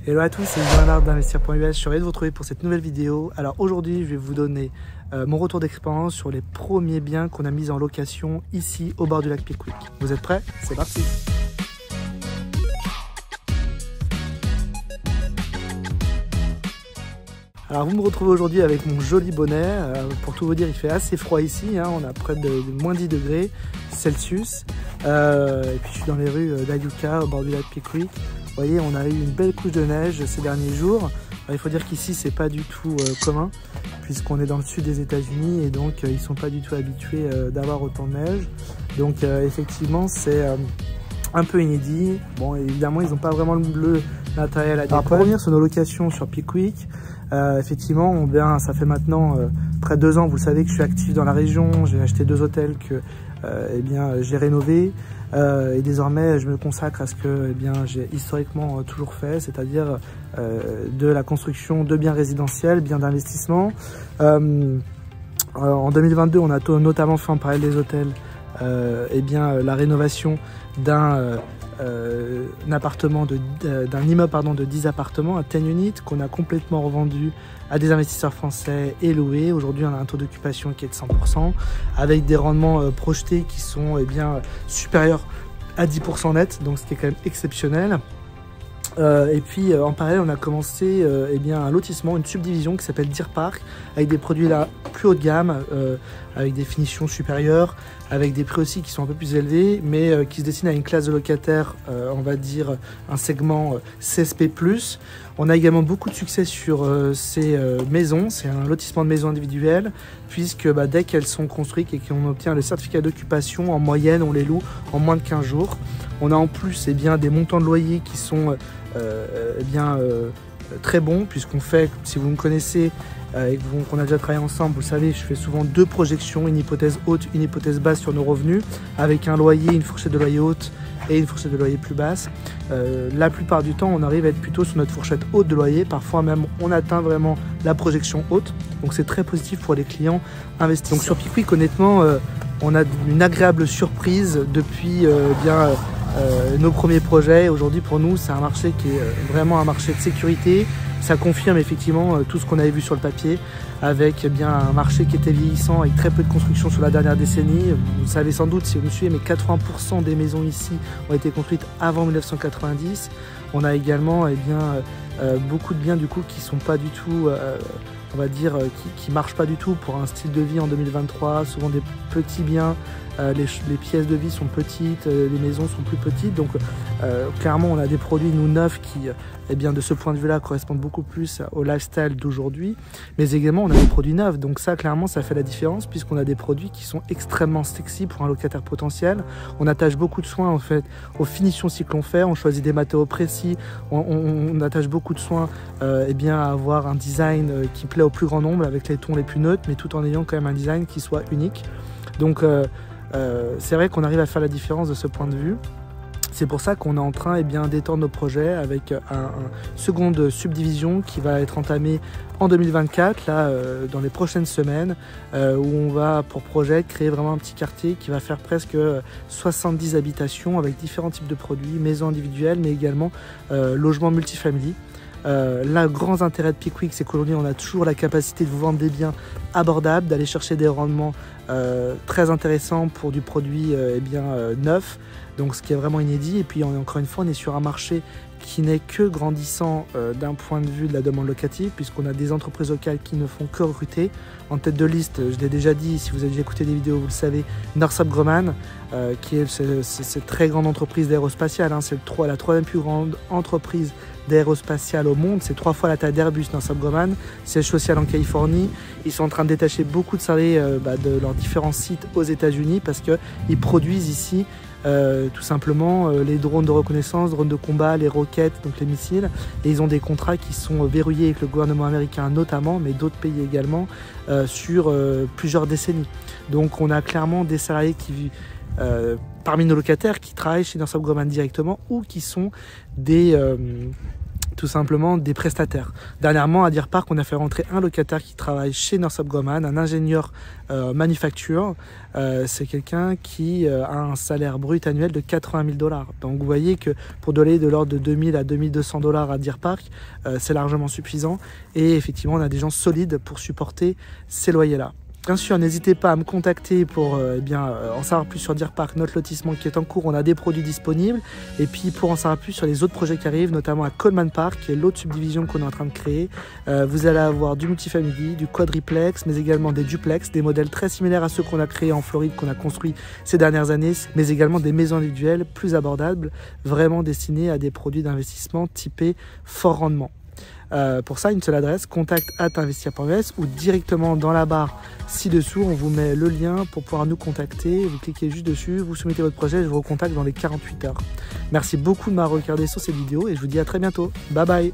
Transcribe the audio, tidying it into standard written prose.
Hello à tous, c'est Bernard d'Investir.us. Je suis ravi de vous retrouver pour cette nouvelle vidéo. Alors aujourd'hui, je vais vous donner mon retour d'expérience sur les premiers biens qu'on a mis en location ici au bord du lac Pickwick. Vous êtes prêts? C'est parti! Alors vous me retrouvez aujourd'hui avec mon joli bonnet. Pour tout vous dire, il fait assez froid ici, hein. On a près de moins 10 degrés Celsius. Et puis je suis dans les rues d'Ayuka au bord du lac Pickwick. Vous voyez, on a eu une belle couche de neige ces derniers jours. Alors, il faut dire qu'ici, c'est pas du tout commun, puisqu'on est dans le sud des États-Unis et donc ils sont pas du tout habitués d'avoir autant de neige. Donc effectivement, c'est un peu inédit. Bon, évidemment, ils n'ont pas vraiment le matériel adéquat. Alors, pour revenir sur nos locations sur Pickwick, effectivement, ça fait maintenant près de 2 ans, vous savez que je suis actif dans la région. J'ai acheté 2 hôtels que j'ai rénovés. Et désormais, je me consacre à ce que j'ai historiquement toujours fait, c'est-à-dire de la construction de biens résidentiels, biens d'investissement. En 2022, on a notamment fait en parallèle des hôtels la rénovation d'un immeuble de 10 appartements, un 10 units qu'on a complètement revendu à des investisseurs français et loué. Aujourd'hui, on a un taux d'occupation qui est de 100%, avec des rendements projetés qui sont supérieurs à 10% net, donc ce qui est quand même exceptionnel. Et puis en parallèle, on a commencé un lotissement, une subdivision qui s'appelle Deer Park, avec des produits là plus haut de gamme, avec des finitions supérieures, avec des prix aussi qui sont un peu plus élevés, mais qui se destinent à une classe de locataires, on va dire un segment CSP+. On a également beaucoup de succès sur ces maisons. C'est un lotissement de maisons individuelles, puisque dès qu'elles sont construites et qu'on obtient le certificat d'occupation, en moyenne, on les loue en moins de 15 jours. On a en plus des montants de loyer qui sont très bons, puisqu'on fait, si vous me connaissez et qu'on a déjà travaillé ensemble, vous savez, je fais souvent 2 projections, une hypothèse haute, une hypothèse basse sur nos revenus, avec un loyer, une fourchette de loyer haute et une fourchette de loyer plus basse. La plupart du temps, on arrive à être plutôt sur notre fourchette haute de loyer. Parfois même, on atteint vraiment la projection haute. Donc c'est très positif pour les clients investisseurs. Donc sur Pickwick, honnêtement, on a une agréable surprise depuis nos premiers projets. Aujourd'hui, pour nous, c'est un marché qui est vraiment un marché de sécurité. Ça confirme effectivement tout ce qu'on avait vu sur le papier, avec un marché qui était vieillissant, avec très peu de construction sur la dernière décennie. Vous savez sans doute si vous me suivez, mais 80% des maisons ici ont été construites avant 1990. On a également beaucoup de biens du coup qui sont pas du tout, on va dire, qui marchent pas du tout pour un style de vie en 2023. Souvent des petits biens. Les pièces de vie sont petites, les maisons sont plus petites, donc clairement on a des produits nous neufs qui de ce point de vue là correspondent beaucoup plus au lifestyle d'aujourd'hui, mais également on a des produits neufs, donc ça clairement ça fait la différence, puisqu'on a des produits qui sont extrêmement sexy pour un locataire potentiel. On attache beaucoup de soins en fait aux finitions aussi que l'on fait, on choisit des matériaux précis, on attache beaucoup de soins à avoir un design qui plaît au plus grand nombre, avec les tons les plus neutres, mais tout en ayant quand même un design qui soit unique. Donc c'est vrai qu'on arrive à faire la différence de ce point de vue. C'est pour ça qu'on est en train d'étendre nos projets avec une seconde subdivision qui va être entamée en 2024, dans les prochaines semaines, où on va pour projet créer vraiment un petit quartier qui va faire presque 70 habitations avec différents types de produits, maisons individuelles, mais également logements multifamily. Le grand intérêt de Pickwick, c'est qu'aujourd'hui on a toujours la capacité de vous vendre des biens abordables, d'aller chercher des rendements très intéressants pour du produit neuf, donc ce qui est vraiment inédit. Et puis encore une fois, on est sur un marché qui n'est que grandissant d'un point de vue de la demande locative, puisqu'on a des entreprises locales qui ne font que recruter. En tête de liste, je l'ai déjà dit, si vous avez déjà écouté des vidéos, vous le savez, Northrop Grumman, qui est cette très grande entreprise d'aérospatiale, hein, c'est la 3e plus grande entreprise d'aérospatiale au monde, c'est 3 fois la taille d'Airbus, Northrop Grumman, siège social en Californie. Ils sont en train de détacher beaucoup de salariés de leurs différents sites aux États-Unis, parce qu'ils produisent ici tout simplement les drones de reconnaissance, drones de combat, les roquettes, donc les missiles, et ils ont des contrats qui sont verrouillés avec le gouvernement américain notamment, mais d'autres pays également, sur plusieurs décennies. Donc on a clairement des salariés qui parmi nos locataires qui travaillent chez Northrop Grumman directement, ou qui sont des tout simplement des prestataires. Dernièrement, à Deer Park, on a fait rentrer un locataire qui travaille chez Northrop Grumman, un ingénieur manufacture. C'est quelqu'un qui a un salaire brut annuel de 80 000 $. Donc vous voyez que pour donner de l'ordre de 2000 à 2200 $ à Deer Park, c'est largement suffisant. Et effectivement, on a des gens solides pour supporter ces loyers-là. Bien sûr, n'hésitez pas à me contacter pour en savoir plus sur Deer Park, notre lotissement qui est en cours. On a des produits disponibles. Et puis pour en savoir plus sur les autres projets qui arrivent, notamment à Coleman Park, qui est l'autre subdivision qu'on est en train de créer. Vous allez avoir du multifamily, du quadriplex, mais également des duplex, des modèles très similaires à ceux qu'on a créés en Floride, qu'on a construits ces dernières années, mais également des maisons individuelles plus abordables, vraiment destinées à des produits d'investissement typés fort rendement. Pour ça, une seule adresse, contact@investir.es ou directement dans la barre ci-dessous, on vous met le lien pour pouvoir nous contacter. Vous cliquez juste dessus, vous soumettez votre projet et je vous recontacte dans les 48 heures. Merci beaucoup de m'avoir regardé sur cette vidéo et je vous dis à très bientôt. Bye bye.